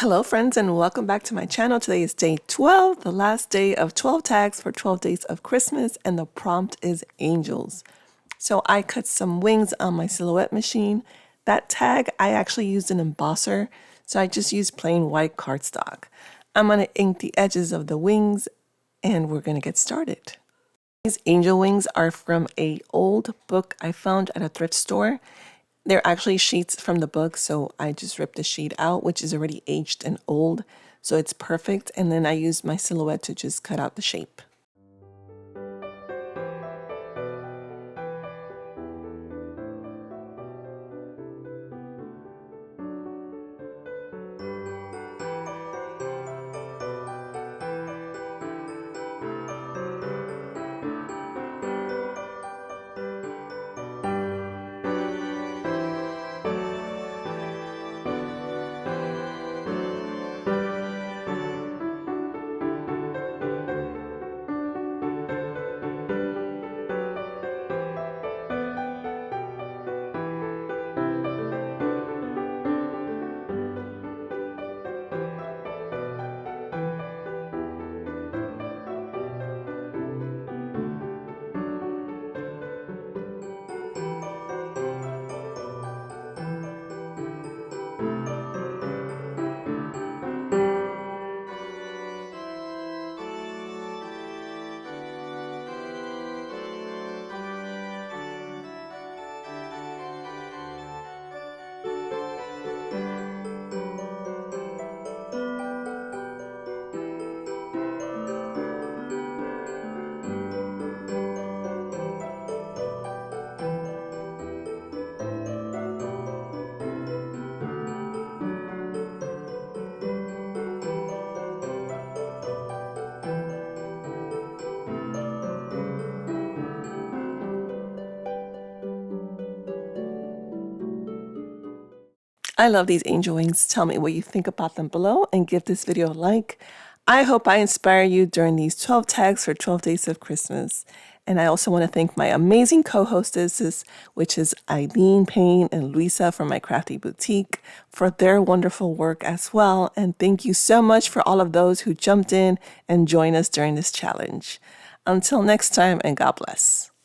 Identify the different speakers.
Speaker 1: Hello friends and welcome back to my channel. Today is day 12, the last day of 12 tags for 12 days of Christmas, and the prompt is angels. So I cut some wings on my silhouette machine. That tag, I actually used an embosser, so I just used plain white cardstock. I'm going to ink the edges of the wings and we're going to get started. These angel wings are from an old book I found at a thrift store. They're actually sheets from the book, so I just ripped the sheet out, which is already aged and old, so it's perfect. And then I used my silhouette to just cut out the shape. I love these angel wings. Tell me what you think about them below and give this video a like. I hope I inspire you during these 12 tags for 12 days of Christmas. And I also want to thank my amazing co-hostesses, which is Eileen Payne and Luisa from My Crafty Boutique, for their wonderful work as well. And thank you so much for all of those who jumped in and joined us during this challenge. Until next time, and God bless.